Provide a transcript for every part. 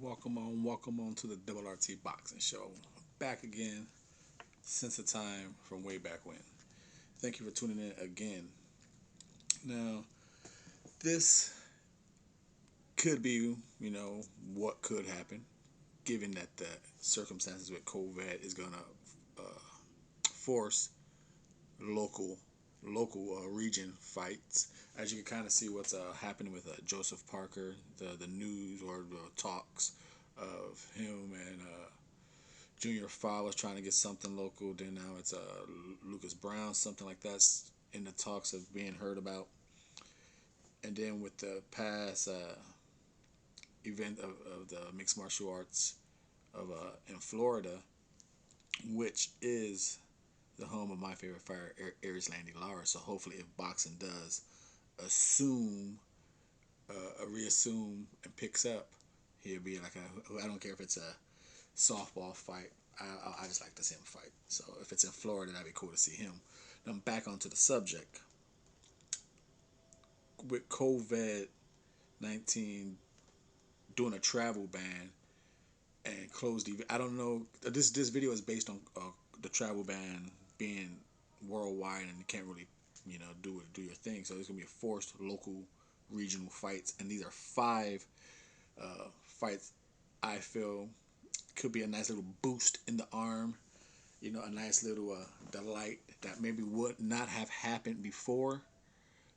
Welcome on to the Double RT Boxing Show. Back again since the time from way back when. Thank you for tuning in again. Now, this could be, what could happen, given that the circumstances with COVID is gonna force local region fights. As you can kind of see what's happening with Joseph Parker, the news or the talks of him and Junior Fa was trying to get something local. Then now it's Lucas Brown, something like that's in the talks of being heard about. And then with the past event of the mixed martial arts of in Florida, which is the home of my favorite fighter, Aries Landy Lara. So hopefully, if boxing does assume, reassume and picks up, he'll be like I don't care if it's a softball fight. I just like to see him fight. So if it's in Florida, that'd be cool to see him. Now back onto the subject. With COVID-19 doing a travel ban and closed I don't know. This video is based on the travel ban being worldwide and you can't really do your thing. So there's gonna be forced local regional fights, and these are five fights I feel could be a nice little boost in the arm, a nice little delight that maybe would not have happened before,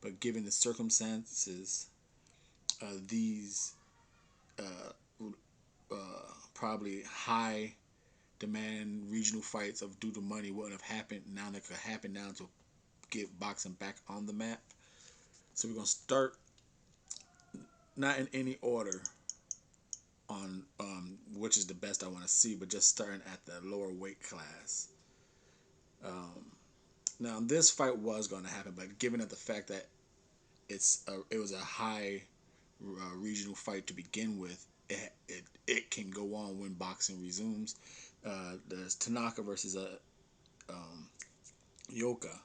but given the circumstances, these probably high demand regional fights of due to money wouldn't have happened. Now that could happen now to get boxing back on the map. So we're gonna start not in any order on which is the best I want to see, but just starting at the lower weight class. Now this fight was going to happen, but given that the fact that it was a high regional fight to begin with, it can go on when boxing resumes. There's Tanaka versus Yoka.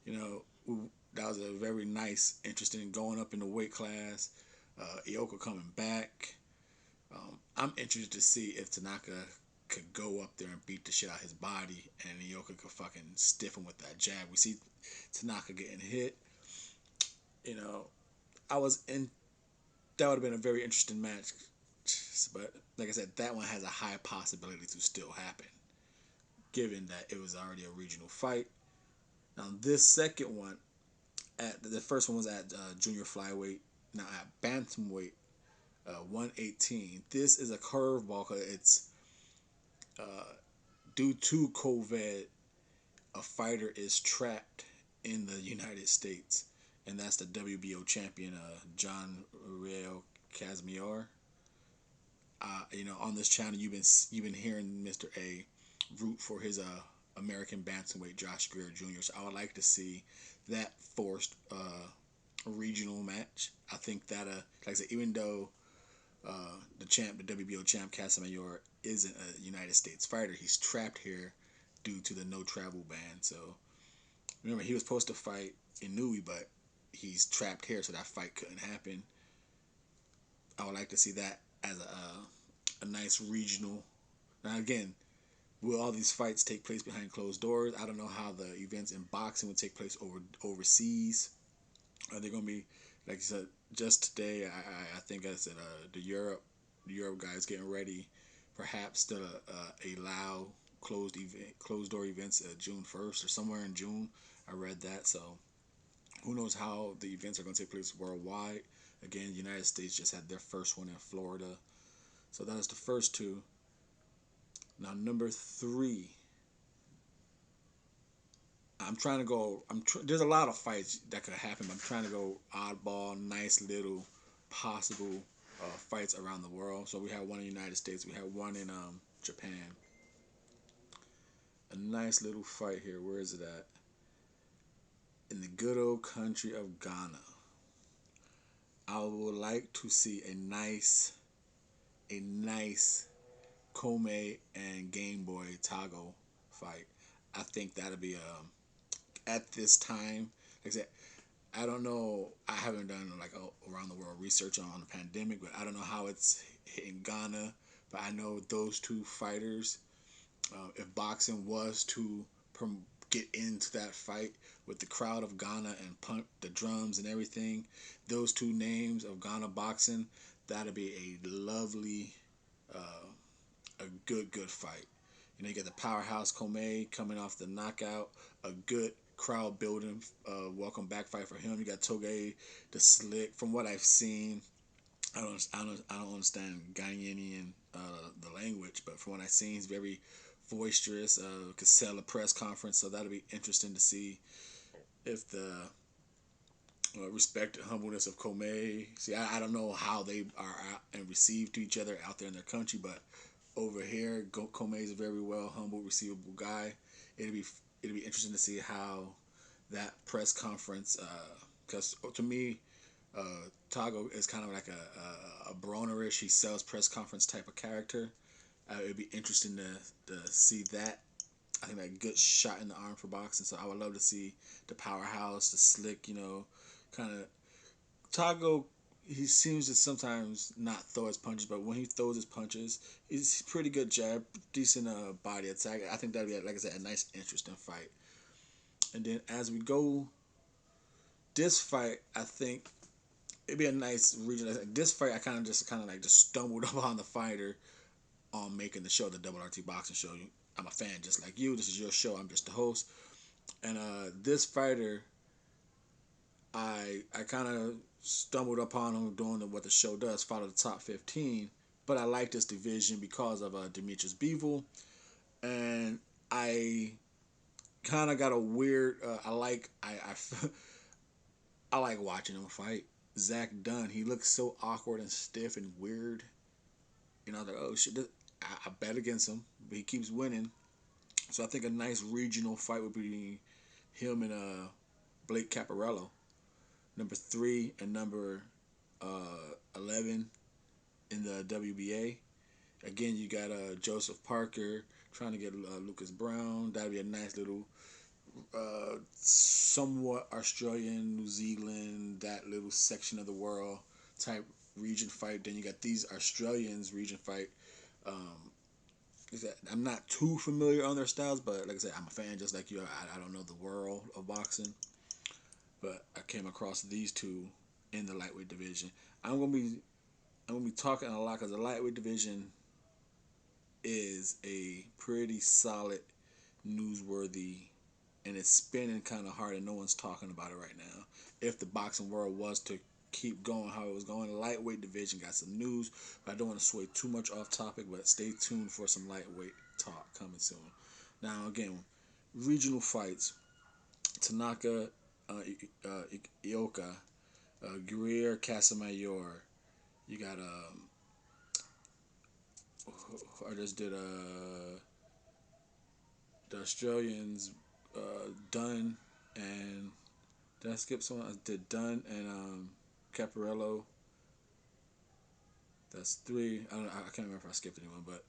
You know, that was a very nice, interesting going up in the weight class. Ioka coming back. I'm interested to see if Tanaka could go up there and beat the shit out of his body, and Ioka could fucking stiff him with that jab. We see Tanaka getting hit. You know, I was in. That would have been a very interesting match, but like I said, that one has a high possibility to still happen, given that it was already a regional fight. Now this second one, at the first one was at junior flyweight. Now at bantamweight, 118. This is a curveball because it's due to COVID, a fighter is trapped in the United States, and that's the WBO champion, John Real Casimir. On this channel, you've been hearing Mr.A root for his American bantamweight Josh Greer Jr. So I would like to see that forced regional match. I think that like I said, even though the WBO champ Casimir isn't a United States fighter, he's trapped here due to the no travel ban. So remember, he was supposed to fight in Nui, but he's trapped here, so that fight couldn't happen. I would like to see that as a nice regional. Now again, will all these fights take place behind closed doors? I don't know how the events in boxing would take place overseas. Are they going to be, like you said, just today? I think I said the Europe guys getting ready, perhaps to allow closed door events June 1st or somewhere in June. I read that, so who knows how the events are going to take place worldwide. Again, the United States just had their first one in Florida, so that is the first two. Now number 3. I'm trying to go. There's a lot of fights that could happen. But I'm trying to go oddball, nice little possible fights around the world. So we have one in the United States. We have one in Japan. A nice little fight here. Where is it at? In the good old country of Ghana. I would like to see a nice Kome and Game Boy Tago fight. I think that'll be at this time. Like I said, I don't know. I haven't done like around the world research on the pandemic, but I don't know how it's hitting Ghana. But I know those two fighters. If boxing was to get into that fight with the crowd of Ghana and pump the drums and everything, those two names of Ghana boxing, that'd be a lovely, a good fight. You know, you get the powerhouse Kome coming off the knockout, a good crowd building, welcome back fight for him. You got Toge the Slick. From what I've seen, I don't understand Ghanaian the language, but from what I've seen, he's very boisterous. Could sell a press conference, so that'll be interesting to see if the respect and humbleness of Kome. See, I don't know how they are out and received to each other out there in their country, but over here, Kome is a very well humble, receivable guy. It'll be it'll be interesting to see how that press conference. Because to me, Tago is kind of like a bronerish. He sells press conference type of character. It'd be interesting to see that. I think that good shot in the arm for boxing. So I would love to see the powerhouse, the slick, kind of Tago. He seems to sometimes not throw his punches, but when he throws his punches, he's pretty good jab, decent body attack. I think that'd be, like I said, a nice, interesting fight. And then as we go, this fight, I think it'd be a nice region. This fight, I kind of like just stumbled upon the fighter on making the show, the Double RT Boxing Show. I'm a fan just like you. This is your show. I'm just the host. And this fighter, I kind of stumbled upon him doing what the show does, follow the top 15. But I like this division because of Demetrius Beevil, and I kind of got a weird. I like watching him fight. Zach Dunn, he looks so awkward and stiff and weird. You know, I was like, oh shit, I bet against him, but he keeps winning. So I think a nice regional fight would be him and Blake Caparello, number 3 and number 11 in the WBA. Again, you got Joseph Parker trying to get Lucas Brown. That'd be a nice little, somewhat Australian, New Zealand, that little section of the world type region fight. Then you got these Australians region fight. Um, I'm not too familiar on their styles, but like I said, I'm a fan just like you. I don't know the world of boxing, but I came across these two in the lightweight division. I'm gonna be I'm gonna be talking a lot because the lightweight division is a pretty solid, newsworthy, and it's spinning kind of hard, and no one's talking about it right now. If the boxing world was to keep going how it was going, the lightweight division got some news, but I don't want to sway too much off topic. But stay tuned for some lightweight talk coming soon. Now, again, regional fights: Tanaka, Ioka, Guerrero Casamayor. You got I just did the Australians, Dunn and did I skip someone? I did Dunn and Caparello. That's 3. I don't know, I can't remember if I skipped anyone, but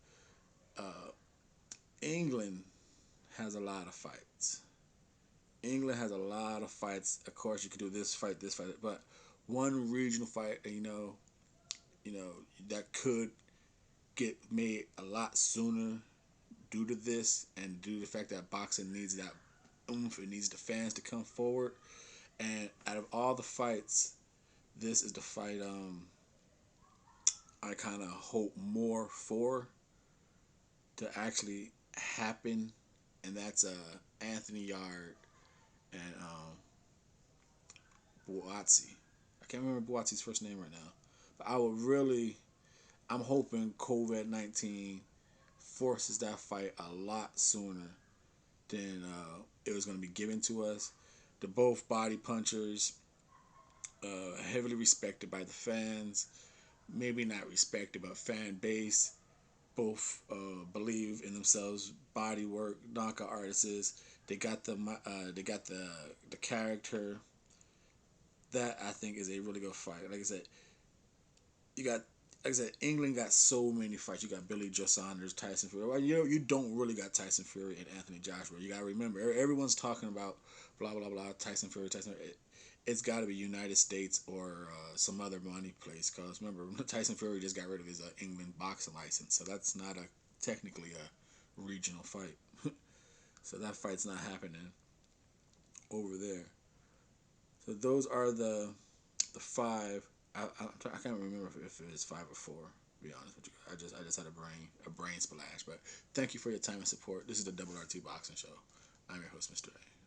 England has a lot of fights. England has a lot of fights. Of course, you could do this fight, but one regional fight, you know that could get made a lot sooner due to this and due to the fact that boxing needs that oomph. It needs the fans to come forward. And out of all the fights, this is the fight I kind of hope more for to actually happen, and that's Anthony Yard and Buatsi. I can't remember Buatsi's first name right now, but I'm hoping COVID-19 forces that fight a lot sooner than it was going to be given to us. They're both body punchers, heavily respected by the fans. Maybe not respected, but fan base. Both believe in themselves. Body work, knockout artists. They got the character. That I think is a really good fight. Like I said, you got like I said, England got so many fights. You got Billy Joe Saunders, Tyson Fury. Well, you don't really got Tyson Fury and Anthony Joshua. You gotta remember, everyone's talking about blah blah blah. Tyson Fury, Tyson Fury. it's got to be United States or some other money place. Because remember, Tyson Fury just got rid of his England boxing license, so that's not a technically a regional fight. So that fight's not happening over there. So those are the five. I can't remember if it was five or four. To be honest with you, I just had a brain splash. But thank you for your time and support. This is the Double RT Boxing Show. I'm your host, Mr. A.